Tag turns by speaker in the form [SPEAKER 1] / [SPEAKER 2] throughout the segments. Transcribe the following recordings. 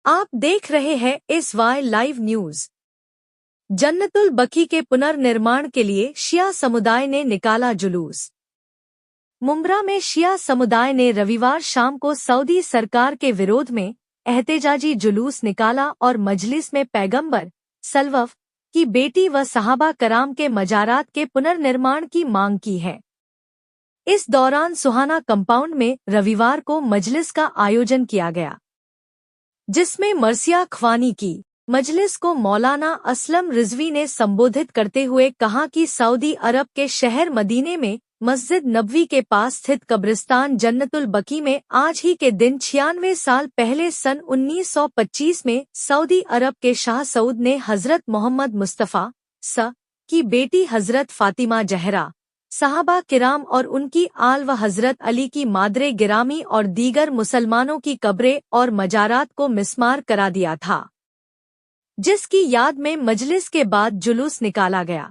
[SPEAKER 1] आप देख रहे हैं SY लाइव न्यूज। जन्नतुल बकी के पुनर्निर्माण के लिए शिया समुदाय ने निकाला जुलूस। मुंब्रा में शिया समुदाय ने रविवार शाम को सऊदी सरकार के विरोध में एहतेजाजी जुलूस निकाला और मजलिस में पैगंबर सल्लल्लाहु की बेटी व सहाबा कराम के मजारात के पुनर्निर्माण की मांग की है। इस दौरान सुहाना कंपाउंड में रविवार को मजलिस का आयोजन किया गया, जिसमें मरसिया ख्वानी की मजलिस को मौलाना असलम रिजवी ने संबोधित करते हुए कहा कि सऊदी अरब के शहर मदीने में मस्जिद नबवी के पास स्थित कब्रिस्तान जन्नतुल बकी में आज ही के दिन 96 साल पहले सन 1925 में सऊदी अरब के शाह सऊद ने हजरत मोहम्मद मुस्तफ़ा की बेटी हजरत फातिमा जहरा, सहाबा किराम और उनकी आल व हजरत अली की मादरे गिरामी और दीगर मुसलमानों की कब्रें और मजारात को मिस्मार करा दिया था, जिसकी याद में मजलिस के बाद जुलूस निकाला गया।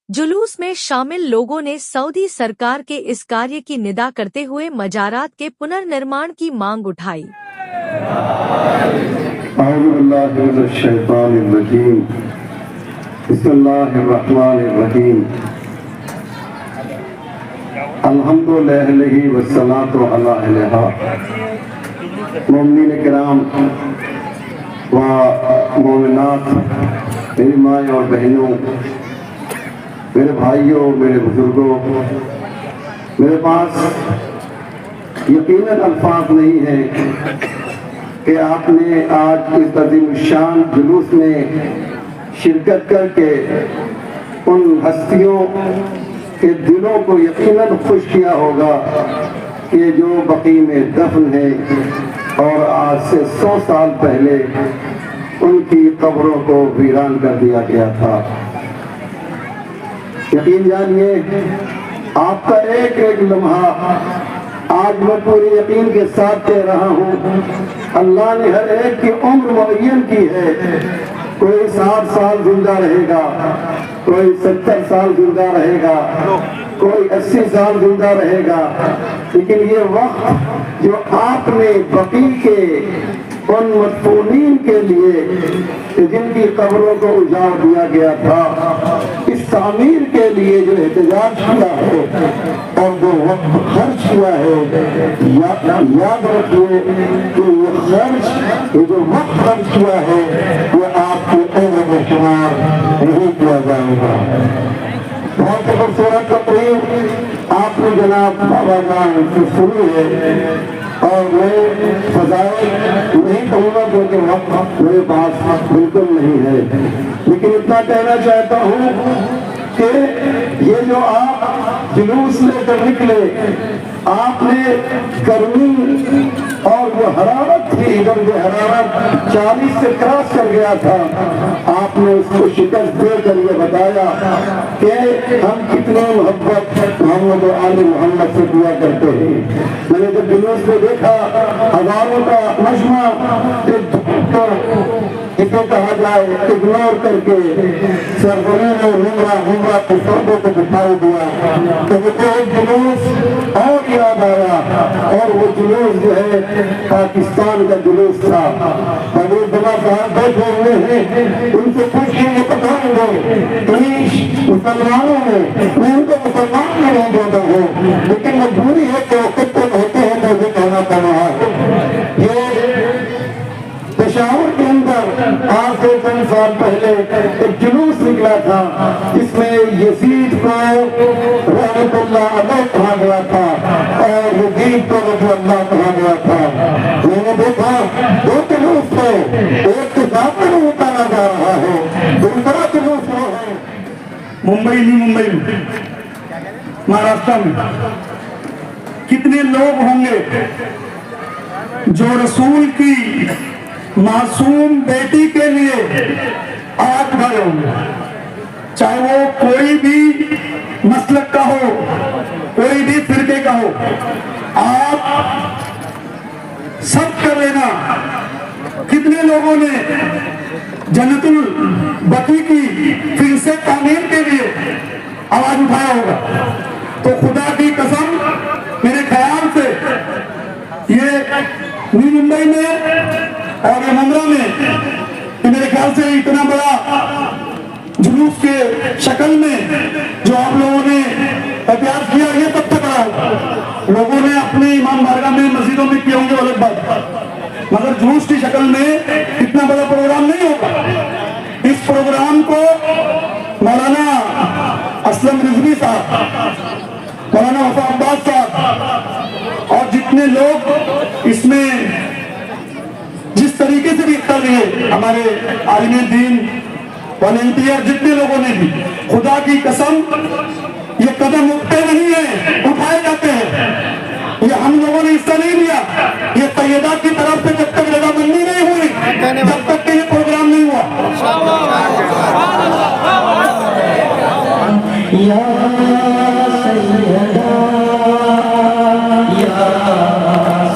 [SPEAKER 1] जुलूस में शामिल लोगों ने सऊदी सरकार के इस कार्य की निंदा करते हुए मजारात के पुनर्निर्माण की मांग उठाई।
[SPEAKER 2] अल्हम्दुलिल्लाहि वस्सलातु अला अलैहा मोमिनीन किराम व मोमिनात, मेरी माँ और बहनों, मेरे भाइयों, मेरे बुजुर्गों, मेरे पास यकीनन अल्फाज नहीं है कि आपने आज इस अज़ीम शान जुलूस में शिरकत करके उन हस्तियों के दिलों को यकीनन खुश किया होगा कि जो बकी में दफन है और आज से 100 साल पहले उनकी कब्रों को वीरान कर दिया गया था। यकीन जानिए, आपका एक एक लम्हा आज मैं पूरे यकीन के साथ कह रहा हूँ, अल्लाह ने हर एक की उम्र मुअय्यन की है। कोई 60 साल जिंदा रहेगा, कोई 70 साल जिंदा रहेगा, कोई 80 साल जिंदा रहेगा, लेकिन ये वक्त जो आपने बकी के उन मदफूनीन के लिए जिनकी कब्रों को उजाड़ दिया गया था, इस तामीर के लिए जो एहतजाज किया है और जो वक्त खर्च किया है, याद रखिए कि ये खर्च, ये जो वक्त खर्च किया है, ये आपके उम्र में शुमार नहीं किया जाएगा। बहुत ही खूबसूरत तकरीर आपने जनाब बाबा जान से सुनी है और मैं फजाइल नहीं कहूँगा क्योंकि वक्त मेरे पास बिल्कुल नहीं है, लेकिन इतना कहना चाहता हूँ कि ये जो आप जुलूस लेकर निकले, आपने गर्मी और जो हरारत थी, इधर जो हरारत 40 से क्रॉस कर गया था, आपने उसको शिकस्त देकर ये बताया कि हम कितने मोहब्बत मोहम्मद और आले मोहम्मद से किया करते हैं। मैंने जब जुलूस में देखा हजारों का मजमा, इसे कहा जाए इग्नोर करके सरगर्मी में मुमरा के सौदे को दिखाई दिया, तो मुझे एक जुलूस और याद आया, और वो जुलूस जो है पाकिस्तान का जुलूस था। बड़े बड़ा साहब बैठे हुए हैं, उनसे पूछेंगे, बताएंगे मुसलमानों में, मैं उनको मुसलमान में नहीं देता हूँ, लेकिन मजबूरी है कि वो कितने होते हैं तो भी कहना पड़ रहा है। ये पेशावर के अंदर आज से कई साल पहले एक जुलूस निकला था, जिसमें यजीद को रहमतुल्लाह अलैह कहा गया था और यजीद को रज़ियल्लाहु कहा गया था। मैंने देखा दो जुलूस थे, एक के साथ में उतारा जा रहा है, दूसरा जुलूस वो है मुंबई में महाराष्ट्र में। कितने लोग होंगे जो रसूल की मासूम बेटी के लिए आग भरे होंगे, चाहे वो कोई भी मसलक का हो, कोई भी फिरके का हो, आप सब कर लेना। कितने लोगों ने जन्नतुल बकी की फिर से तामीर के लिए आवाज उठाया होगा। तो खुदा की कसम, मेरे ख्याल से ये मुंबई में और ये मुमरा में कि मेरे ख्याल से इतना बड़ा जुलूस के शक्ल में जो आप लोगों ने एहतियात किया, ये सबसे बड़ा लोगों ने अपने इमाम बारगाह में मस्जिदों में किए होंगे अलग बात, मगर जुलूस की शक्ल में इतना बड़ा प्रोग्राम नहीं होगा। इस प्रोग्राम को मौलाना असलम रिजवी साहब, मौलाना वफा अब्बास साहब और जितने लोग इसमें जिस तरीके से भी हिस्सा लिए, हमारे आलिम दीन वॉलंटियर जितने लोगों ने भी, खुदा की कसम ये कदम उठते नहीं है, उठाए जाते हैं। ये हम लोगों ने हिस्सा नहीं लिया, ये सैयदा की तरफ से जब तक रजामंदी नहीं हुई, जब तक के ये प्रोग्राम नहीं हुआ। या सैयदा, या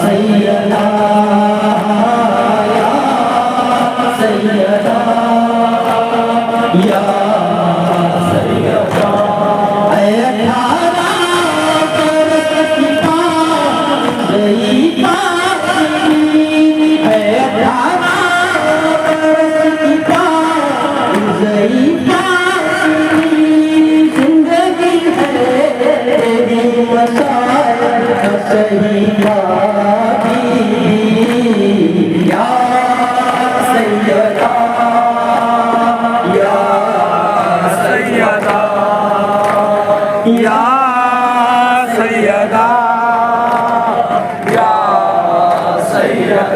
[SPEAKER 2] सैयदा, या सैयदा, या सैयदा,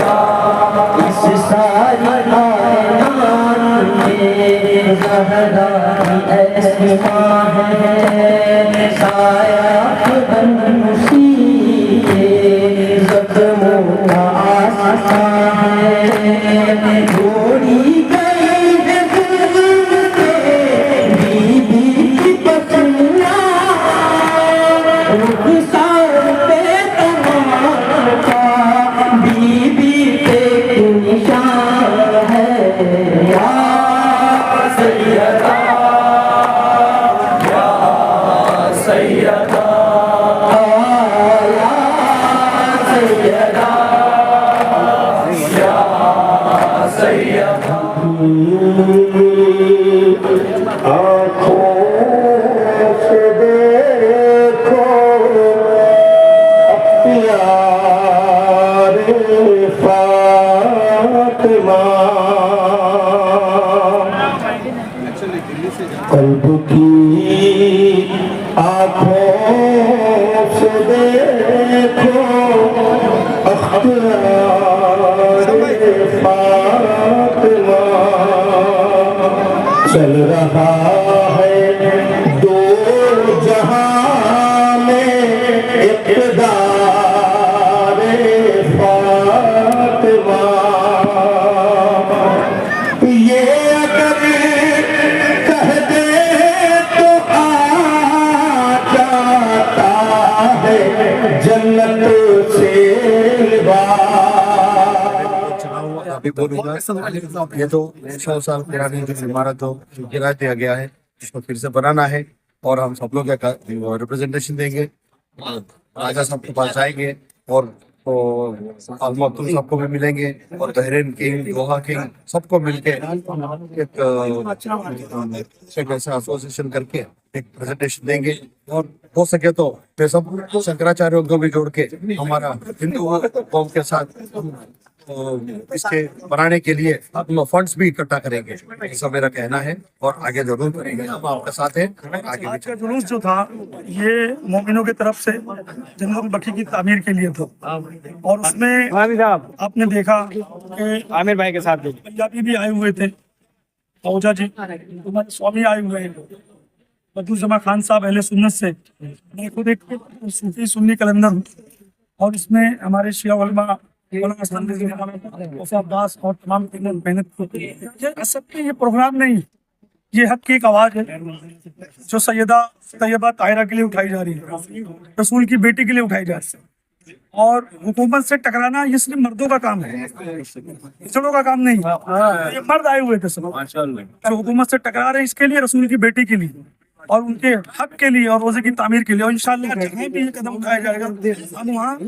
[SPEAKER 2] कल्ब की आँखों से देखो अख्तियारे फातिमा, चल रहा है दो जहां में इक़्तिदारे फातिमा। ये अगर कह दे तो आ जाता है जन्नत से
[SPEAKER 3] अभी बोलूंगा। ये तो 100 साल पुरानी जो इमारत हो गिरा दिया गया है, इसको फिर से बनाना है और हम सब लोग रिप्रेजेंटेशन देंगे, राजा साहब के पास जाएंगे और अब्दुल सबको भी मिलेंगे और बहरीन किंग, दोहा किंग सबको मिलके एक एसोसिएशन करके एक प्रेजेंटेशन देंगे और हो सके तो वे सब शंकराचार्यों को भी जोड़ के हमारा हिंदू कौम के साथ इसके बनाने के लिए हम फंड्स भी इकट्ठा करेंगे, ऐसा मेरा कहना है और आगे जरूर करेंगे। हम आपके साथ हैं। आगे
[SPEAKER 4] आज का जुलूस जो था ये मोमिनों की तरफ से जन्नतुल बकी की तामीर के लिए था और उसमें आपने देखा कि आमिर भाई के साथ पंजाबी भी आए हुए थे, फौजा जी, हमारे स्वामी आए हुए हैं, बदरुज़्ज़मा खान साहब अहले सुन्नत से। मैं खुद एक सूफी सुन्नी कलंदर हूँ और इसमें हमारे शिया उलमा अब्बास और तमाम मेहनत ये प्रोग्राम नहीं, ये हक की एक आवाज़ है जो सैयदा तैयबा ताहिरा के लिए उठाई जा रही है, रसूल की बेटी के लिए उठाई जा रही है। और हुकूमत से टकराना ये सिर्फ मर्दों का काम है, पिछड़ों का काम नहीं। ये मर्द आए हुए थे सब जो हुकूमत से टकरा रहे हैं, इसके लिए, रसूल की बेटी के लिए और उनके हक के लिए और रोजे की तामीर के लिए। और इंशाअल्लाह जहाँ भी ये कदम उठाया जाएगा हम वहाँ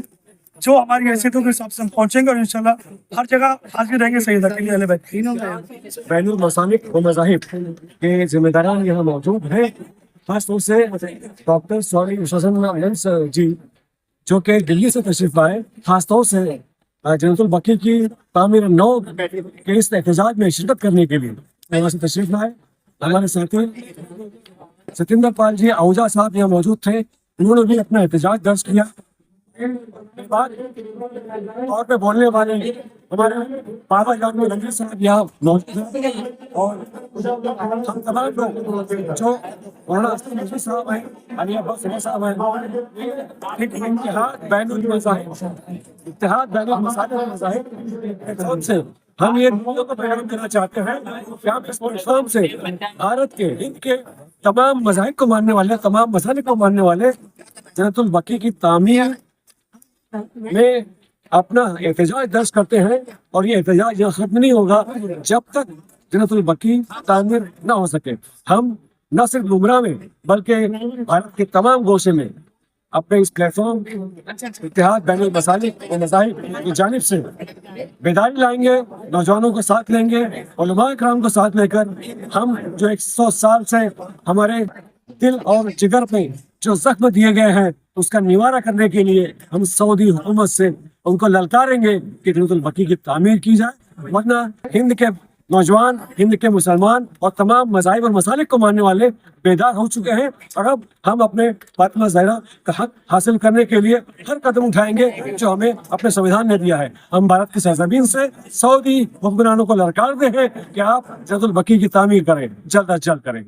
[SPEAKER 4] जो हमारी हैसियतों के हिसाब से हम पहुंचेंगे और इंशाल्लाह हर जगह हाजिर रहेंगे सैयदा के लिए। अहले बैत
[SPEAKER 5] बैनुल मसालिक व मज़ाहिब के जिम्मेदारान यहाँ मौजूद हैं, खास तौर से डॉक्टर सॉरी लंस जी जो कि दिल्ली से तशरीफ लाए, खास तौर से जन्नतुल बकी की तामीर नौ के इस एहतजाज में शिरकत करने के लिए वहाँ से तशरीफ लाए। हमारे साथी सतिंदर पाल जी आहूजा साहब यहाँ मौजूद थे, उन्होंने भी अपना एहतजाज दर्ज किया। और पे बोलने वाले हमारे बाबा जान रंजीत साहब यहाँ मौजूद हैं और हम तमाम लोग जो मौलाना साहब हैं, अली अब्बास साहब हैं, इत्तेहाद बैनुल मज़ाहिब से हम ये लोगों को प्रेरित करना चाहते हैं कि आप इस प्लेटफॉर्म से भारत के हिंद के तमाम मज़ाहिब को मानने वाले, तमाम मसालिक को मानने वाले जन्नतुल बकी की तामीर में अपना एहतजाज दर्ज करते हैं। और ये एहतजाज यहाँ खत्म नहीं होगा जब तक जन्नतुल बकी तामीर न हो सके। हम न सिर्फ मुमरा में बल्कि भारत के तमाम गोशे में अपने इस प्लेटफॉर्म इत्तेहाद बैनुल मसालिक व मज़ाहिब की जानिब से बेदारी लाएंगे, नौजवानों को साथ लेंगे, उलमा इकराम को साथ लेकर हम जो 100 साल से हमारे दिल और जिगर पे जो जख्म दिए गए हैं उसका निवारा करने के लिए हम सऊदी हुकूमत से उनको ललकारेंगे कि जन्नतुल बकी की तामीर की जाए। वरना हिंद के नौजवान, हिंद के मुसलमान और तमाम मज़ाहिब और मसालिक को मानने वाले बेदार हो चुके हैं और अब हम अपने फातिमा ज़हरा का हक हासिल करने के लिए हर कदम उठाएंगे जो हमें अपने संविधान ने दिया है। हम भारत की सरजमीन से सऊदी हुक्मरानों को ललकारते हैं कि आप जन्नतुल बकी की तामीर करें, जल्द अज जल्द करें।